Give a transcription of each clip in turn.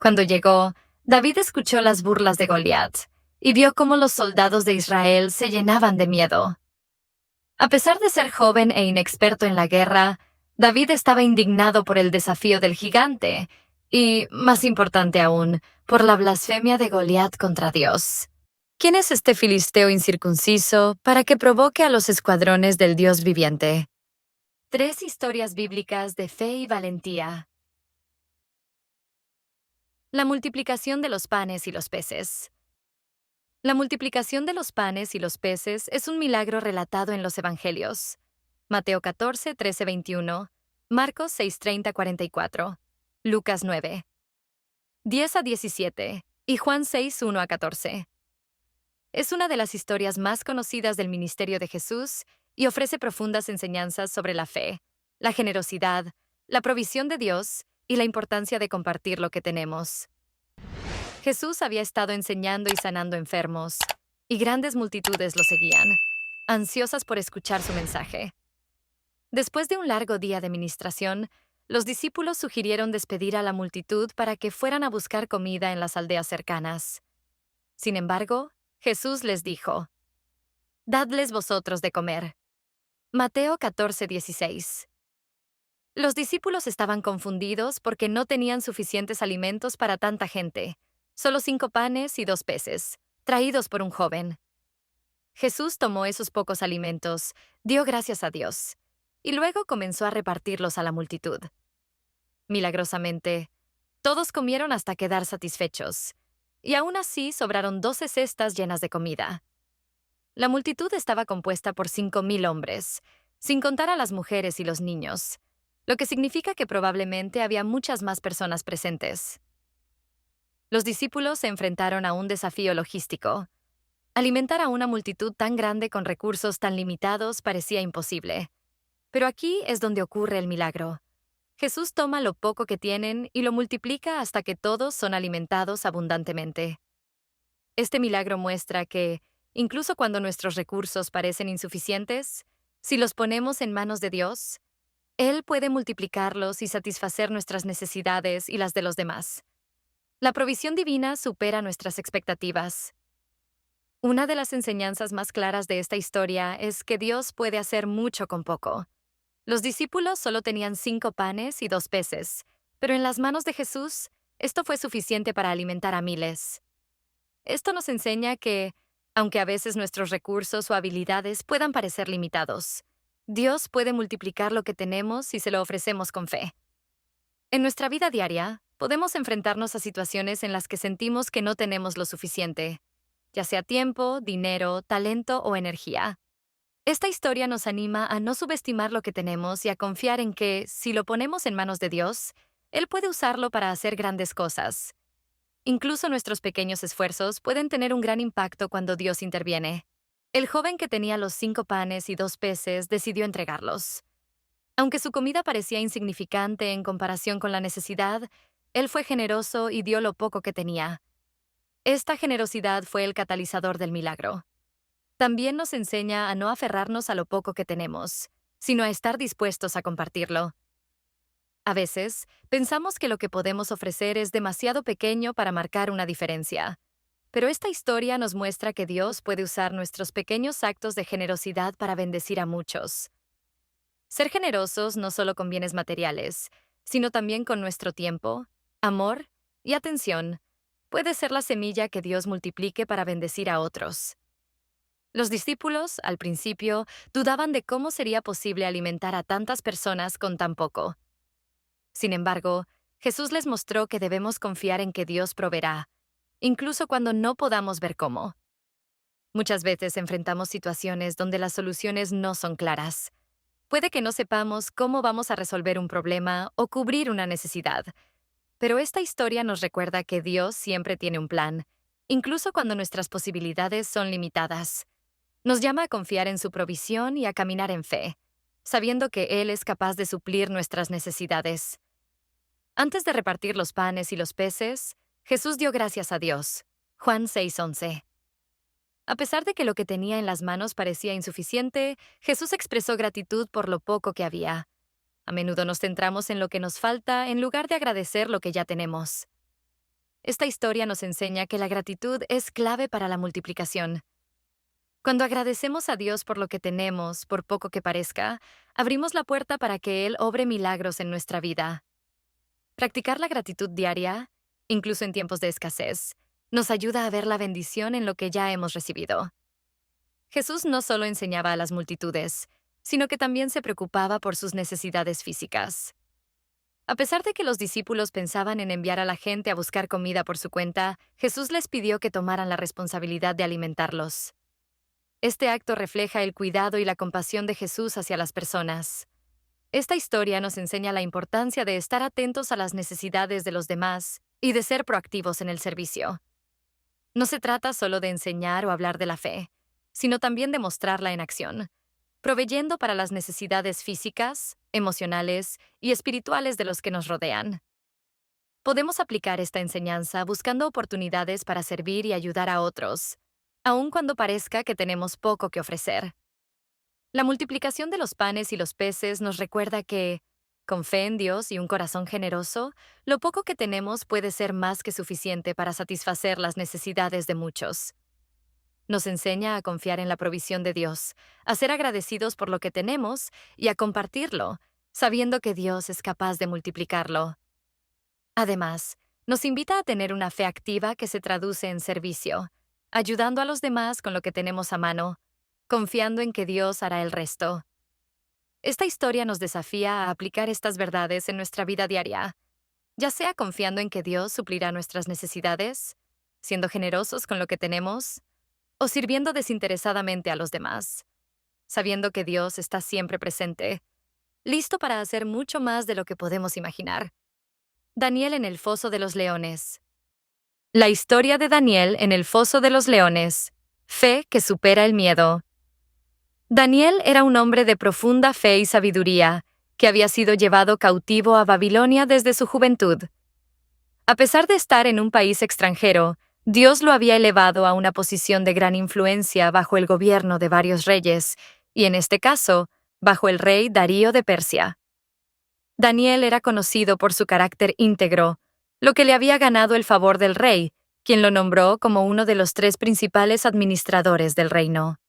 Cuando llegó, David escuchó las burlas de Goliat y vio cómo los soldados de Israel se llenaban de miedo. A pesar de ser joven e inexperto en la guerra, David estaba indignado por el desafío del gigante y, más importante aún, por la blasfemia de Goliat contra Dios. ¿Quién es este filisteo incircunciso para que provoque a los escuadrones del Dios viviente? 3 historias bíblicas de fe y valentía. La multiplicación de los panes y los peces. La multiplicación de los panes y los peces es un milagro relatado en los Evangelios. Mateo 14, 13, 21, Marcos 6, 30, 44, Lucas 9, 10 a 17 y Juan 6, 1 a 14. Es una de las historias más conocidas del ministerio de Jesús y ofrece profundas enseñanzas sobre la fe, la generosidad, la provisión de Dios y la importancia de compartir lo que tenemos. Jesús había estado enseñando y sanando enfermos, y grandes multitudes lo seguían, ansiosas por escuchar su mensaje. Después de un largo día de ministración, los discípulos sugirieron despedir a la multitud para que fueran a buscar comida en las aldeas cercanas. Sin embargo, Jesús les dijo: «Dadles vosotros de comer». Mateo 14, 16. Los discípulos estaban confundidos porque no tenían suficientes alimentos para tanta gente, solo 5 panes y 2 peces, traídos por un joven. Jesús tomó esos pocos alimentos, dio gracias a Dios, y luego comenzó a repartirlos a la multitud. Milagrosamente, todos comieron hasta quedar satisfechos, y aún así sobraron 12 cestas llenas de comida. La multitud estaba compuesta por 5,000 hombres, sin contar a las mujeres y los niños, lo que significa que probablemente había muchas más personas presentes. Los discípulos se enfrentaron a un desafío logístico. Alimentar a una multitud tan grande con recursos tan limitados parecía imposible. Pero aquí es donde ocurre el milagro. Jesús toma lo poco que tienen y lo multiplica hasta que todos son alimentados abundantemente. Este milagro muestra que, incluso cuando nuestros recursos parecen insuficientes, si los ponemos en manos de Dios, Él puede multiplicarlos y satisfacer nuestras necesidades y las de los demás. La provisión divina supera nuestras expectativas. Una de las enseñanzas más claras de esta historia es que Dios puede hacer mucho con poco. Los discípulos solo tenían 5 panes y 2 peces, pero en las manos de Jesús, esto fue suficiente para alimentar a miles. Esto nos enseña que, aunque a veces nuestros recursos o habilidades puedan parecer limitados, Dios puede multiplicar lo que tenemos si se lo ofrecemos con fe. En nuestra vida diaria, podemos enfrentarnos a situaciones en las que sentimos que no tenemos lo suficiente, ya sea tiempo, dinero, talento o energía. Esta historia nos anima a no subestimar lo que tenemos y a confiar en que, si lo ponemos en manos de Dios, Él puede usarlo para hacer grandes cosas. Incluso nuestros pequeños esfuerzos pueden tener un gran impacto cuando Dios interviene. El joven que tenía los 5 panes y 2 peces decidió entregarlos. Aunque su comida parecía insignificante en comparación con la necesidad, él fue generoso y dio lo poco que tenía. Esta generosidad fue el catalizador del milagro. También nos enseña a no aferrarnos a lo poco que tenemos, sino a estar dispuestos a compartirlo. A veces, pensamos que lo que podemos ofrecer es demasiado pequeño para marcar una diferencia. Pero esta historia nos muestra que Dios puede usar nuestros pequeños actos de generosidad para bendecir a muchos. Ser generosos no solo con bienes materiales, sino también con nuestro tiempo, amor y atención, puede ser la semilla que Dios multiplique para bendecir a otros. Los discípulos, al principio, dudaban de cómo sería posible alimentar a tantas personas con tan poco. Sin embargo, Jesús les mostró que debemos confiar en que Dios proveerá, incluso cuando no podamos ver cómo. Muchas veces enfrentamos situaciones donde las soluciones no son claras. Puede que no sepamos cómo vamos a resolver un problema o cubrir una necesidad, pero esta historia nos recuerda que Dios siempre tiene un plan, incluso cuando nuestras posibilidades son limitadas. Nos llama a confiar en su provisión y a caminar en fe, sabiendo que Él es capaz de suplir nuestras necesidades. Antes de repartir los panes y los peces, Jesús dio gracias a Dios. Juan 6:11. A pesar de que lo que tenía en las manos parecía insuficiente, Jesús expresó gratitud por lo poco que había. A menudo nos centramos en lo que nos falta en lugar de agradecer lo que ya tenemos. Esta historia nos enseña que la gratitud es clave para la multiplicación. Cuando agradecemos a Dios por lo que tenemos, por poco que parezca, abrimos la puerta para que Él obre milagros en nuestra vida. Practicar la gratitud diaria, incluso en tiempos de escasez, nos ayuda a ver la bendición en lo que ya hemos recibido. Jesús no solo enseñaba a las multitudes, sino que también se preocupaba por sus necesidades físicas. A pesar de que los discípulos pensaban en enviar a la gente a buscar comida por su cuenta, Jesús les pidió que tomaran la responsabilidad de alimentarlos. Este acto refleja el cuidado y la compasión de Jesús hacia las personas. Esta historia nos enseña la importancia de estar atentos a las necesidades de los demás y de ser proactivos en el servicio. No se trata solo de enseñar o hablar de la fe, sino también de mostrarla en acción, proveyendo para las necesidades físicas, emocionales y espirituales de los que nos rodean. Podemos aplicar esta enseñanza buscando oportunidades para servir y ayudar a otros, aun cuando parezca que tenemos poco que ofrecer. La multiplicación de los panes y los peces nos recuerda que, con fe en Dios y un corazón generoso, lo poco que tenemos puede ser más que suficiente para satisfacer las necesidades de muchos. Nos enseña a confiar en la provisión de Dios, a ser agradecidos por lo que tenemos y a compartirlo, sabiendo que Dios es capaz de multiplicarlo. Además, nos invita a tener una fe activa que se traduce en servicio, ayudando a los demás con lo que tenemos a mano, confiando en que Dios hará el resto. Esta historia nos desafía a aplicar estas verdades en nuestra vida diaria, ya sea confiando en que Dios suplirá nuestras necesidades, siendo generosos con lo que tenemos, o sirviendo desinteresadamente a los demás, sabiendo que Dios está siempre presente, listo para hacer mucho más de lo que podemos imaginar. Daniel en el foso de los leones. La historia de Daniel en el foso de los leones. Fe que supera el miedo. Daniel era un hombre de profunda fe y sabiduría, que había sido llevado cautivo a Babilonia desde su juventud. A pesar de estar en un país extranjero, Dios lo había elevado a una posición de gran influencia bajo el gobierno de varios reyes, y en este caso, bajo el rey Darío de Persia. Daniel era conocido por su carácter íntegro, lo que le había ganado el favor del rey, quien lo nombró como uno de los 3 principales administradores del reino.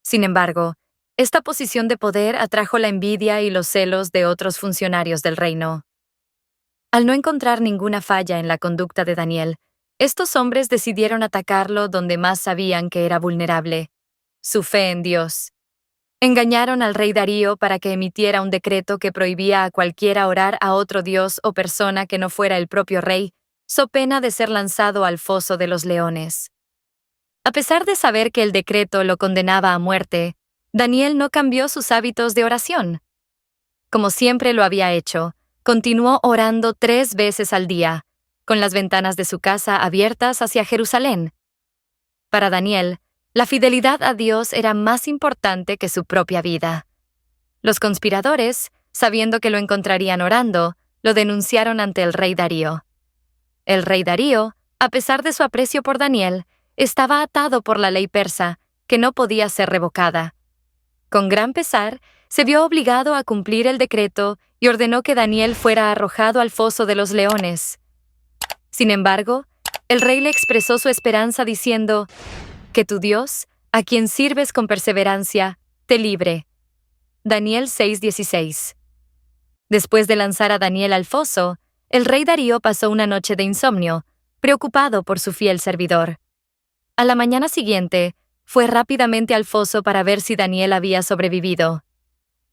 Sin embargo, esta posición de poder atrajo la envidia y los celos de otros funcionarios del reino. Al no encontrar ninguna falla en la conducta de Daniel, estos hombres decidieron atacarlo donde más sabían que era vulnerable: su fe en Dios. Engañaron al rey Darío para que emitiera un decreto que prohibía a cualquiera orar a otro dios o persona que no fuera el propio rey, so pena de ser lanzado al foso de los leones. A pesar de saber que el decreto lo condenaba a muerte, Daniel no cambió sus hábitos de oración. Como siempre lo había hecho, continuó orando 3 veces al día, con las ventanas de su casa abiertas hacia Jerusalén. Para Daniel, la fidelidad a Dios era más importante que su propia vida. Los conspiradores, sabiendo que lo encontrarían orando, lo denunciaron ante el rey Darío. El rey Darío, a pesar de su aprecio por Daniel, estaba atado por la ley persa, que no podía ser revocada. Con gran pesar, se vio obligado a cumplir el decreto y ordenó que Daniel fuera arrojado al foso de los leones. Sin embargo, el rey le expresó su esperanza diciendo: «Que tu Dios, a quien sirves con perseverancia, te libre». Daniel 6:16. Después de lanzar a Daniel al foso, el rey Darío pasó una noche de insomnio, preocupado por su fiel servidor. A la mañana siguiente, fue rápidamente al foso para ver si Daniel había sobrevivido.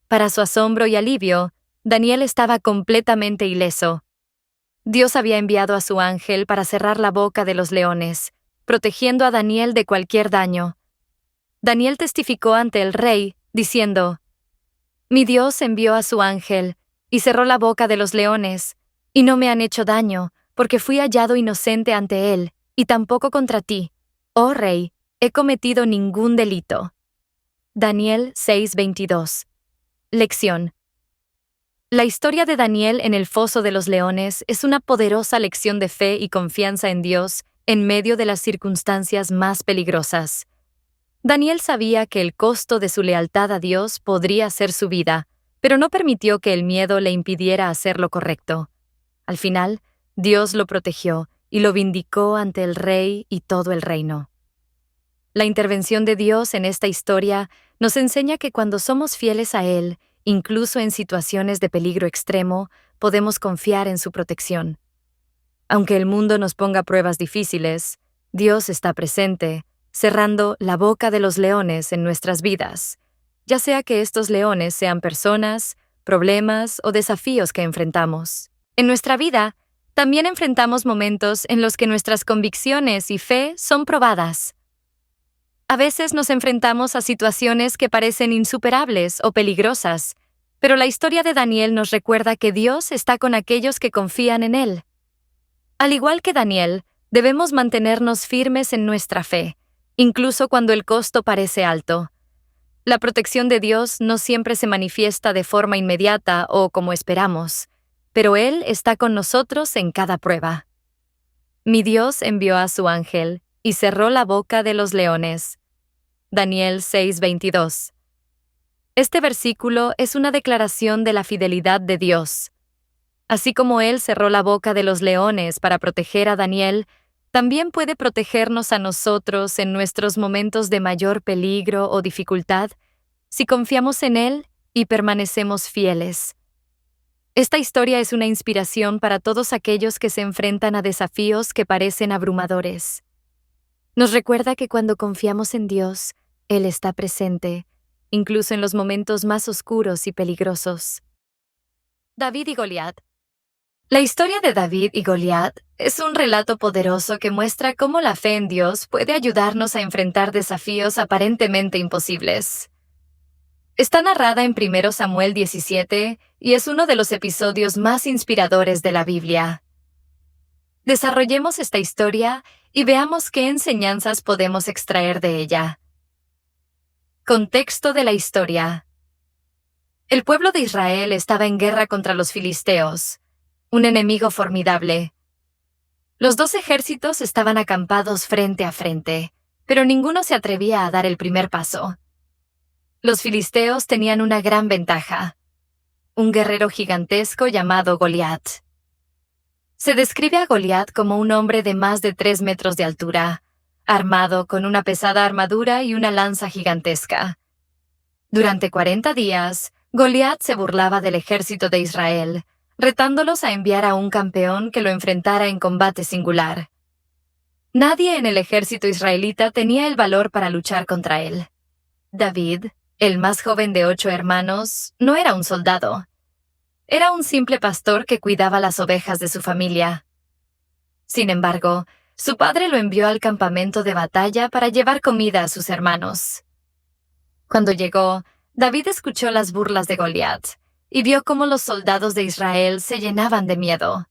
Para su asombro y alivio, Daniel estaba completamente ileso. Dios había enviado a su ángel para cerrar la boca de los leones, protegiendo a Daniel de cualquier daño. Daniel testificó ante el rey, diciendo: «Mi Dios envió a su ángel y cerró la boca de los leones, y no me han hecho daño, porque fui hallado inocente ante él, y tampoco contra ti, oh rey, he cometido ningún delito». Daniel 6:22. Lección. La historia de Daniel en el foso de los leones es una poderosa lección de fe y confianza en Dios en medio de las circunstancias más peligrosas. Daniel sabía que el costo de su lealtad a Dios podría ser su vida, pero no permitió que el miedo le impidiera hacer lo correcto. Al final, Dios lo protegió y lo vindicó ante el rey y todo el reino. La intervención de Dios en esta historia nos enseña que cuando somos fieles a Él, incluso en situaciones de peligro extremo, podemos confiar en su protección. Aunque el mundo nos ponga pruebas difíciles, Dios está presente, cerrando la boca de los leones en nuestras vidas, ya sea que estos leones sean personas, problemas o desafíos que enfrentamos. En nuestra vida, también enfrentamos momentos en los que nuestras convicciones y fe son probadas. A veces nos enfrentamos a situaciones que parecen insuperables o peligrosas, pero la historia de Daniel nos recuerda que Dios está con aquellos que confían en Él. Al igual que Daniel, debemos mantenernos firmes en nuestra fe, incluso cuando el costo parece alto. La protección de Dios no siempre se manifiesta de forma inmediata o como esperamos, pero Él está con nosotros en cada prueba. Mi Dios envió a su ángel y cerró la boca de los leones. Daniel 6:22. Este versículo es una declaración de la fidelidad de Dios. Así como Él cerró la boca de los leones para proteger a Daniel, también puede protegernos a nosotros en nuestros momentos de mayor peligro o dificultad, si confiamos en Él y permanecemos fieles. Esta historia es una inspiración para todos aquellos que se enfrentan a desafíos que parecen abrumadores. Nos recuerda que cuando confiamos en Dios, Él está presente, incluso en los momentos más oscuros y peligrosos. David y Goliat. La historia de David y Goliat es un relato poderoso que muestra cómo la fe en Dios puede ayudarnos a enfrentar desafíos aparentemente imposibles. Está narrada en 1 Samuel 17 y es uno de los episodios más inspiradores de la Biblia. Desarrollemos esta historia y veamos qué enseñanzas podemos extraer de ella. Contexto de la historia. El pueblo de Israel estaba en guerra contra los filisteos, un enemigo formidable. Los dos ejércitos estaban acampados frente a frente, pero ninguno se atrevía a dar el primer paso. Los filisteos tenían una gran ventaja: un guerrero gigantesco llamado Goliat. Se describe a Goliat como un hombre de más de 3 metros de altura, armado con una pesada armadura y una lanza gigantesca. Durante 40 días, Goliat se burlaba del ejército de Israel, retándolos a enviar a un campeón que lo enfrentara en combate singular. Nadie en el ejército israelita tenía el valor para luchar contra él. David, el más joven de 8 hermanos, no era un soldado. Era un simple pastor que cuidaba las ovejas de su familia. Sin embargo, su padre lo envió al campamento de batalla para llevar comida a sus hermanos. Cuando llegó, David escuchó las burlas de Goliat y vio cómo los soldados de Israel se llenaban de miedo.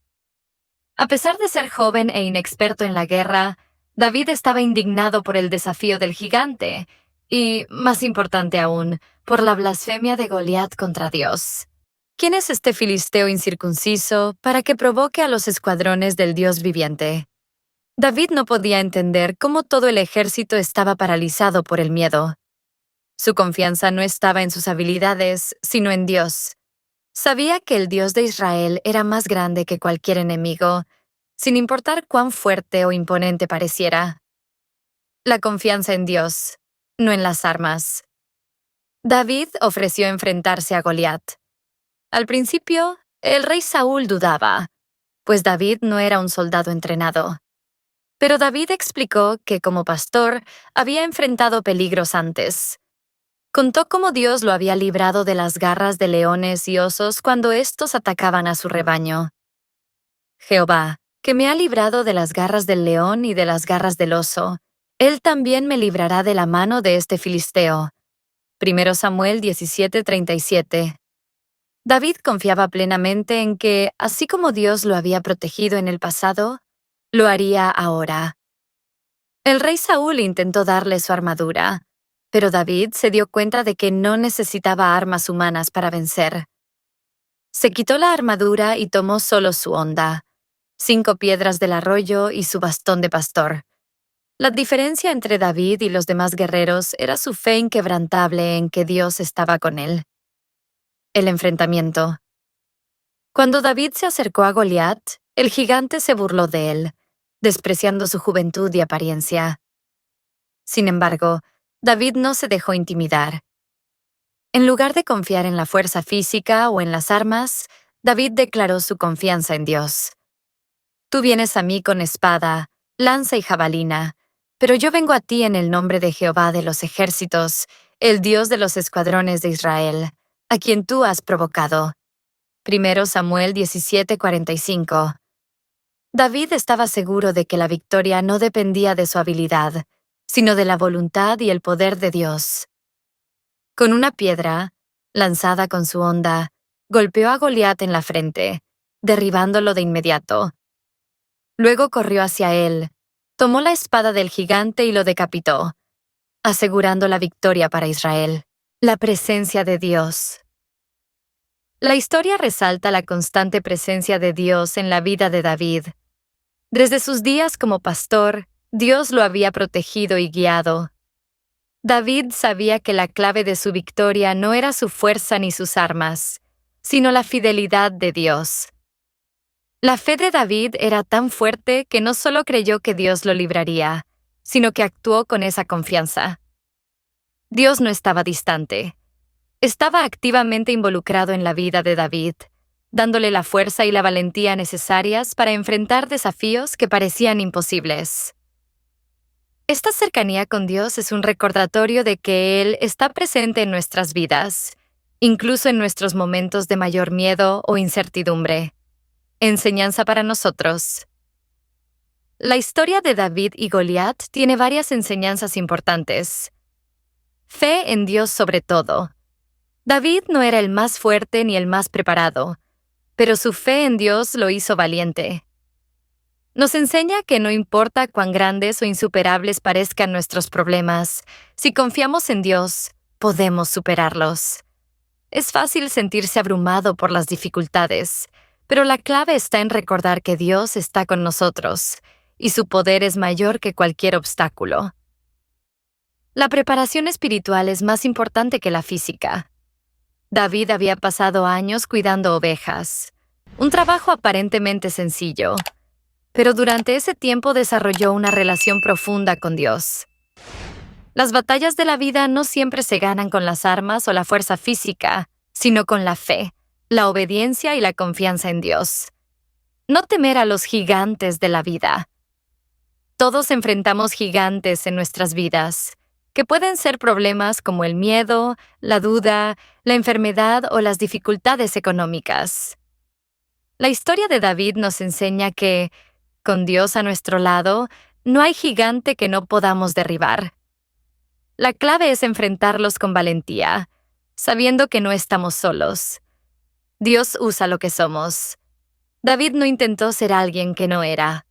A pesar de ser joven e inexperto en la guerra, David estaba indignado por el desafío del gigante y, más importante aún, por la blasfemia de Goliat contra Dios. ¿Quién es este filisteo incircunciso para que provoque a los escuadrones del Dios viviente? David no podía entender cómo todo el ejército estaba paralizado por el miedo. Su confianza no estaba en sus habilidades, sino en Dios. Sabía que el Dios de Israel era más grande que cualquier enemigo, sin importar cuán fuerte o imponente pareciera. La confianza en Dios, no en las armas. David ofreció enfrentarse a Goliat. Al principio, el rey Saúl dudaba, pues David no era un soldado entrenado. Pero David explicó que como pastor había enfrentado peligros antes. Contó cómo Dios lo había librado de las garras de leones y osos cuando éstos atacaban a su rebaño. Jehová, que me ha librado de las garras del león y de las garras del oso, Él también me librará de la mano de este filisteo. 1 Samuel 17:37. David confiaba plenamente en que, así como Dios lo había protegido en el pasado, lo haría ahora. El rey Saúl intentó darle su armadura, pero David se dio cuenta de que no necesitaba armas humanas para vencer. Se quitó la armadura y tomó solo su honda, 5 piedras del arroyo y su bastón de pastor. La diferencia entre David y los demás guerreros era su fe inquebrantable en que Dios estaba con él. El enfrentamiento. Cuando David se acercó a Goliat, el gigante se burló de él. despreciando su juventud y apariencia. Sin embargo, David no se dejó intimidar. En lugar de confiar en la fuerza física o en las armas, David declaró su confianza en Dios. Tú vienes a mí con espada, lanza y jabalina, pero yo vengo a ti en el nombre de Jehová de los ejércitos, el Dios de los escuadrones de Israel, a quien tú has provocado. 1 Samuel 17:45. David estaba seguro de que la victoria no dependía de su habilidad, sino de la voluntad y el poder de Dios. Con una piedra, lanzada con su honda, golpeó a Goliat en la frente, derribándolo de inmediato. Luego corrió hacia él, tomó la espada del gigante y lo decapitó, asegurando la victoria para Israel. La presencia de Dios. La historia resalta la constante presencia de Dios en la vida de David. Desde sus días como pastor, Dios lo había protegido y guiado. David sabía que la clave de su victoria no era su fuerza ni sus armas, sino la fidelidad de Dios. La fe de David era tan fuerte que no solo creyó que Dios lo libraría, sino que actuó con esa confianza. Dios no estaba distante. Estaba activamente involucrado en la vida de David, dándole la fuerza y la valentía necesarias para enfrentar desafíos que parecían imposibles. Esta cercanía con Dios es un recordatorio de que Él está presente en nuestras vidas, incluso en nuestros momentos de mayor miedo o incertidumbre. Enseñanza para nosotros. La historia de David y Goliat tiene varias enseñanzas importantes. Fe en Dios sobre todo. David no era el más fuerte ni el más preparado, pero su fe en Dios lo hizo valiente. Nos enseña que no importa cuán grandes o insuperables parezcan nuestros problemas, si confiamos en Dios, podemos superarlos. Es fácil sentirse abrumado por las dificultades, pero la clave está en recordar que Dios está con nosotros, y su poder es mayor que cualquier obstáculo. La preparación espiritual es más importante que la física. David había pasado años cuidando ovejas, un trabajo aparentemente sencillo, pero durante ese tiempo desarrolló una relación profunda con Dios. Las batallas de la vida no siempre se ganan con las armas o la fuerza física, sino con la fe, la obediencia y la confianza en Dios. No temer a los gigantes de la vida. Todos enfrentamos gigantes en nuestras vidas, que pueden ser problemas como el miedo, la duda, la enfermedad o las dificultades económicas. La historia de David nos enseña que, con Dios a nuestro lado, no hay gigante que no podamos derribar. La clave es enfrentarlos con valentía, sabiendo que no estamos solos. Dios usa lo que somos. David no intentó ser alguien que no era.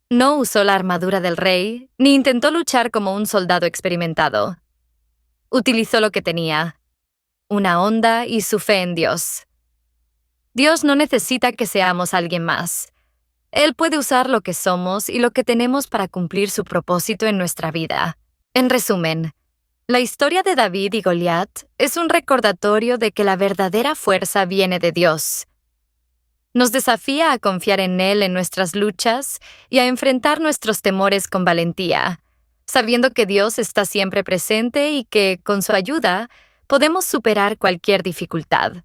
No usó la armadura del rey, ni intentó luchar como un soldado experimentado. Utilizó lo que tenía, una honda y su fe en Dios. Dios no necesita que seamos alguien más. Él puede usar lo que somos y lo que tenemos para cumplir su propósito en nuestra vida. En resumen, la historia de David y Goliat es un recordatorio de que la verdadera fuerza viene de Dios. Nos desafía a confiar en Él en nuestras luchas y a enfrentar nuestros temores con valentía, sabiendo que Dios está siempre presente y que, con su ayuda, podemos superar cualquier dificultad.